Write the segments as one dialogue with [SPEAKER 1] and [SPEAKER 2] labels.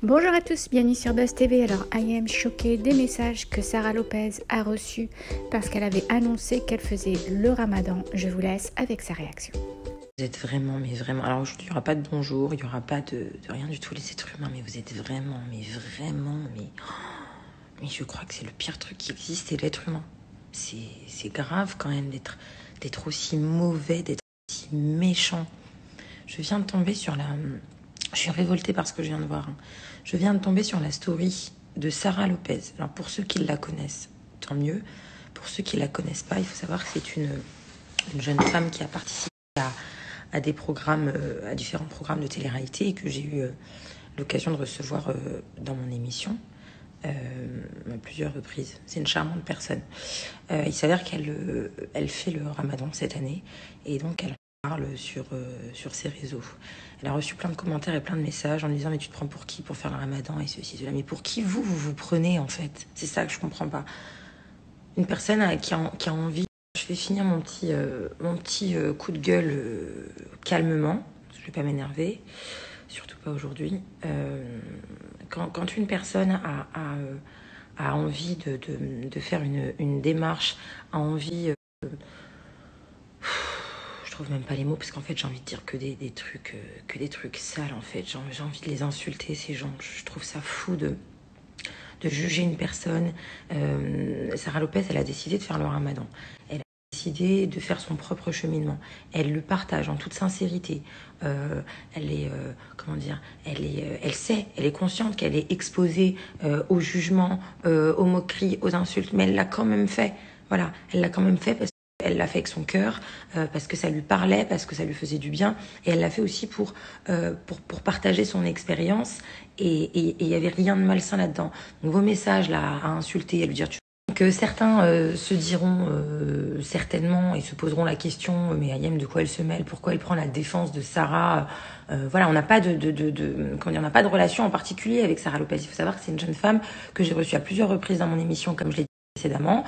[SPEAKER 1] Bonjour à tous, bienvenue sur Buzz TV. Alors, I am choquée des messages que Sarah Lopez a reçus parce qu'elle avait annoncé qu'elle faisait le ramadan. Je vous laisse avec sa réaction.
[SPEAKER 2] Vous êtes vraiment, mais vraiment... Alors aujourd'hui, il n'y aura pas de bonjour, il n'y aura pas de rien du tout, les êtres humains, mais vous êtes vraiment, mais je crois que c'est le pire truc qui existe, c'est l'être humain. C'est grave quand même d'être aussi mauvais, d'être aussi méchant. Je viens de tomber sur la... Je suis révoltée par ce que je viens de voir. Je viens de tomber sur la story de Sarah Lopez. Alors pour ceux qui la connaissent, tant mieux. Pour ceux qui la connaissent pas, il faut savoir que c'est une jeune femme qui a participé à des programmes, à différents programmes de télé-réalité et que j'ai eu l'occasion de recevoir dans mon émission à plusieurs reprises. C'est une charmante personne. Il s'avère qu'elle fait le ramadan cette année et donc elle parle sur ses réseaux. Elle a reçu plein de commentaires et plein de messages en lui disant « Mais tu te prends pour qui pour faire le ramadan ?» et ceci, cela. Mais pour qui vous prenez en fait? C'est ça que je comprends pas. Une personne qui a envie... Je vais finir mon petit coup de gueule calmement. Je ne vais pas m'énerver, surtout pas aujourd'hui. Quand une personne a envie de faire une démarche, a envie... je trouve même pas les mots, parce qu'en fait, j'ai envie de dire que des trucs sales, en fait. J'ai envie de les insulter, ces gens. Je trouve ça fou de juger une personne. Sarah Lopez, elle a décidé de faire le ramadan. Elle a décidé de faire son propre cheminement. Elle le partage en toute sincérité. Elle est, elle sait, elle est consciente qu'elle est exposée au jugement, aux moqueries, aux insultes, mais elle l'a quand même fait. Voilà, elle l'a quand même fait parce qu'elle l'a fait avec son cœur, parce que ça lui parlait, parce que ça lui faisait du bien. Et elle l'a fait aussi pour partager son expérience. Et il n'y avait rien de malsain là-dedans. Donc vos messages là, à insulter, à lui dire... Que certains se diront certainement et se poseront la question « Mais Ayem, de quoi elle se mêle? Pourquoi elle prend la défense de Sarah ?» Voilà, on n'a pas on n'a pas de relation en particulier avec Sarah Lopez. Il faut savoir que c'est une jeune femme que j'ai reçue à plusieurs reprises dans mon émission, comme je l'ai dit précédemment,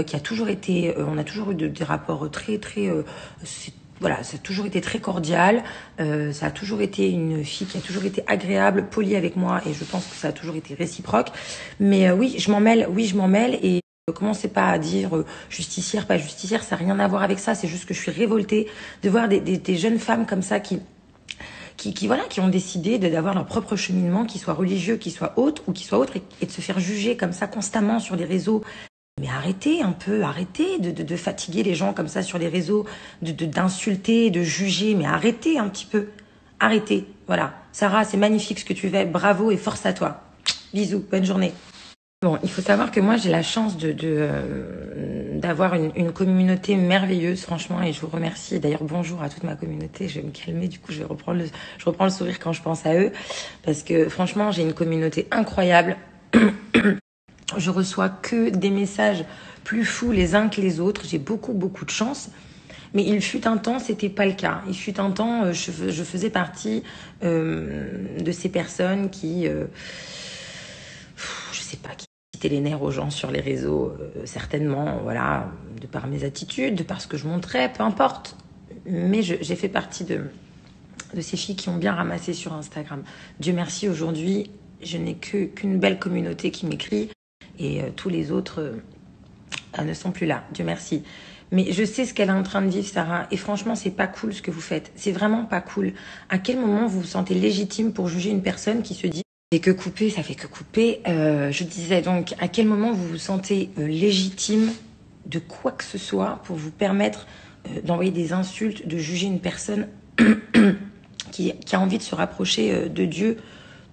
[SPEAKER 2] qui a toujours été... on a toujours eu des rapports très... Voilà, ça a toujours été très cordial, ça a toujours été une fille qui a toujours été agréable, polie avec moi, et je pense que ça a toujours été réciproque. Mais oui, je m'en mêle, et commencez pas à dire justicière, pas justicière, ça n'a rien à voir avec ça, c'est juste que je suis révoltée de voir des jeunes femmes comme ça qui ont décidé d'avoir leur propre cheminement, qu'ils soient religieux, qu'ils soient autres ou qu'ils soient autres, et de se faire juger comme ça constamment sur les réseaux. Mais arrêtez un peu, arrêtez de fatiguer les gens comme ça sur les réseaux, d'insulter, de juger, mais arrêtez un petit peu. Arrêtez, voilà. Sarah, c'est magnifique ce que tu fais, bravo et force à toi. Bisous, bonne journée. Bon, il faut savoir que moi j'ai la chance d'avoir une communauté merveilleuse, franchement, et je vous remercie. D'ailleurs, bonjour à toute ma communauté, je vais me calmer, du coup je reprends le sourire quand je pense à eux, parce que franchement j'ai une communauté incroyable. Je reçois que des messages plus fous les uns que les autres. J'ai beaucoup de chance. Mais il fut un temps, c'était pas le cas. Il fut un temps, je faisais partie de ces personnes qui, je sais pas, qui citaient les nerfs aux gens sur les réseaux, certainement, voilà, de par mes attitudes, de par ce que je montrais, peu importe. Mais j'ai fait partie de ces filles qui ont bien ramassé sur Instagram. Dieu merci, aujourd'hui, je n'ai qu'une belle communauté qui m'écrit. Et tous les autres ne sont plus là, Dieu merci. Mais je sais ce qu'elle est en train de vivre, Sarah, et franchement, c'est pas cool ce que vous faites. C'est vraiment pas cool. À quel moment vous vous sentez légitime pour juger une personne qui se dit « ça fait que couper ». Je disais donc, à quel moment vous vous sentez légitime de quoi que ce soit pour vous permettre d'envoyer des insultes, de juger une personne qui a envie de se rapprocher de Dieu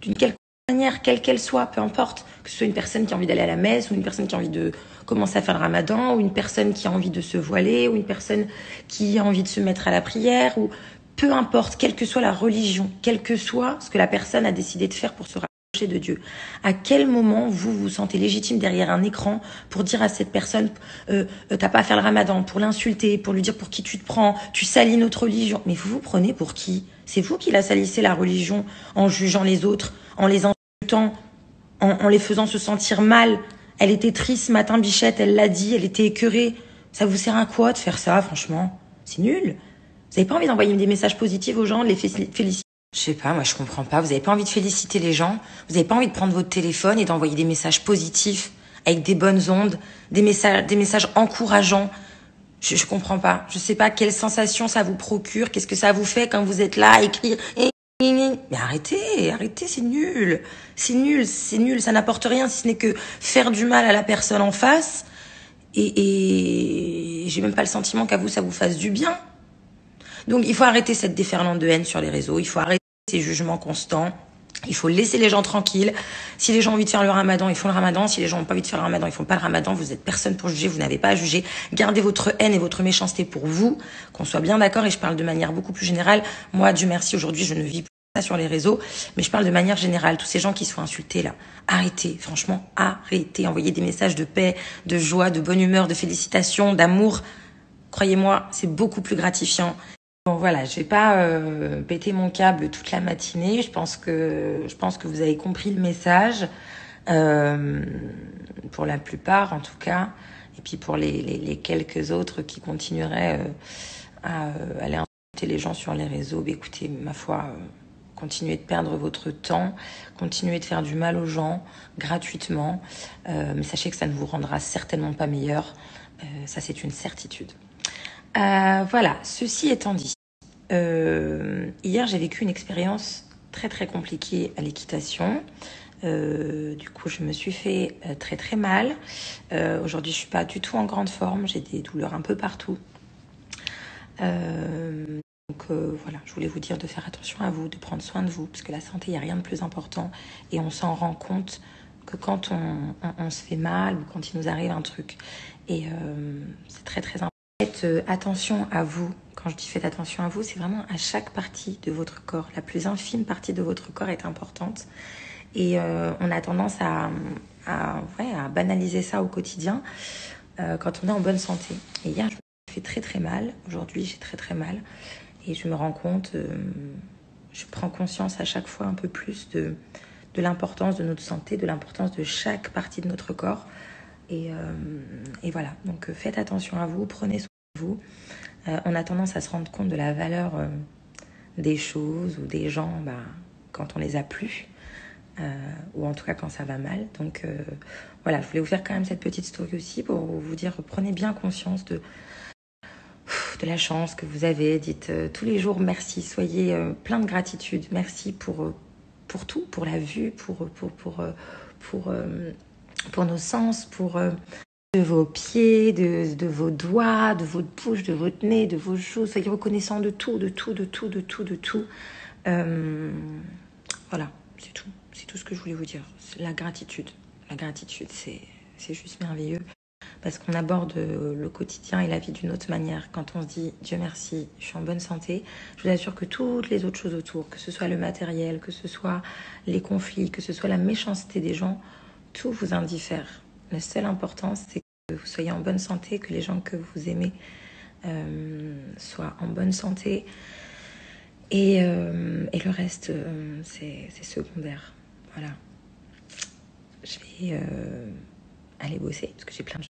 [SPEAKER 2] d'une quelconque manière, quelle qu'elle soit, peu importe, que ce soit une personne qui a envie d'aller à la messe, ou une personne qui a envie de commencer à faire le ramadan, ou une personne qui a envie de se voiler, ou une personne qui a envie de se mettre à la prière, ou peu importe, quelle que soit la religion, quel que soit ce que la personne a décidé de faire pour se rapprocher de Dieu. À quel moment vous vous sentez légitime derrière un écran pour dire à cette personne t'as pas à faire le ramadan, pour l'insulter, pour lui dire pour qui tu te prends, tu salis notre religion. Mais vous vous prenez pour qui? C'est vous qui la salissez, la religion, en jugeant les autres, en les insultant, en les faisant se sentir mal. Elle était triste ce matin, Bichette, elle l'a dit, elle était écœurée. Ça vous sert à quoi de faire ça, franchement? C'est nul. Vous n'avez pas envie d'envoyer des messages positifs aux gens, de les féliciter Je sais pas, moi je comprends pas. Vous avez pas envie de féliciter les gens? Vous avez pas envie de prendre votre téléphone et d'envoyer des messages positifs avec des bonnes ondes, des messages encourageants? Je comprends pas. Je sais pas quelle sensation ça vous procure, qu'est-ce que ça vous fait quand vous êtes là à écrire. Mais arrêtez, c'est nul. C'est nul, ça n'apporte rien si ce n'est que faire du mal à la personne en face. Et j'ai même pas le sentiment qu'à vous, ça vous fasse du bien. Donc il faut arrêter cette déferlante de haine sur les réseaux, il faut arrêter ces jugements constants. Il faut laisser les gens tranquilles. Si les gens ont envie de faire le ramadan, ils font le ramadan. Si les gens n'ont pas envie de faire le ramadan, ils font pas le ramadan. Vous êtes personne pour juger, vous n'avez pas à juger. Gardez votre haine et votre méchanceté pour vous, qu'on soit bien d'accord. Et je parle de manière beaucoup plus générale. Moi, Dieu merci, aujourd'hui, je ne vis plus ça sur les réseaux. Mais je parle de manière générale. Tous ces gens qui se font insulter là, arrêtez. Franchement, arrêtez. Envoyez des messages de paix, de joie, de bonne humeur, de félicitations, d'amour. Croyez-moi, c'est beaucoup plus gratifiant. Bon voilà, je vais pas péter mon câble toute la matinée. Je pense que vous avez compris le message, pour la plupart en tout cas, et puis pour les quelques autres qui continueraient à aller insulter les gens sur les réseaux. Écoutez, ma foi, continuez de perdre votre temps, continuez de faire du mal aux gens gratuitement, mais sachez que ça ne vous rendra certainement pas meilleur. Ça c'est une certitude. Voilà, ceci étant dit, hier j'ai vécu une expérience très très compliquée à l'équitation. Du coup je me suis fait très très mal. Aujourd'hui je suis pas du tout en grande forme, j'ai des douleurs un peu partout. Donc voilà, je voulais vous dire de faire attention à vous, de prendre soin de vous, parce que la santé, il n'y a rien de plus important. Et on s'en rend compte que quand on se fait mal ou quand il nous arrive un truc. Et c'est très très important. Faites attention à vous. Quand je dis faites attention à vous, c'est vraiment à chaque partie de votre corps. La plus infime partie de votre corps est importante. Et on a tendance à banaliser ça au quotidien quand on est en bonne santé. Et hier, je me fait très très mal. Aujourd'hui, j'ai très très mal. Et je me rends compte, je prends conscience à chaque fois un peu plus de l'importance de notre santé, de l'importance de chaque partie de notre corps. Et voilà, donc faites attention à vous, prenez soin de vous. On a tendance à se rendre compte de la valeur des choses ou des gens quand on les a plus. Ou en tout cas quand ça va mal. Donc voilà, je voulais vous faire quand même cette petite story aussi pour vous dire, prenez bien conscience de la chance que vous avez. Dites tous les jours merci, soyez plein de gratitude. Merci pour tout, pour la vue, pour nos sens, de vos pieds, de vos doigts, de votre bouche, de votre nez, de vos joues. Soyez reconnaissants de tout. Voilà, c'est tout. C'est tout ce que je voulais vous dire. La gratitude. La gratitude, c'est juste merveilleux. Parce qu'on aborde le quotidien et la vie d'une autre manière. Quand on se dit « Dieu merci, je suis en bonne santé », je vous assure que toutes les autres choses autour, que ce soit le matériel, que ce soit les conflits, que ce soit la méchanceté des gens, tout vous indiffère. La seule importance, c'est que vous soyez en bonne santé, que les gens que vous aimez soient en bonne santé. Et le reste, c'est secondaire. Voilà. Je vais aller bosser parce que j'ai plein de choses.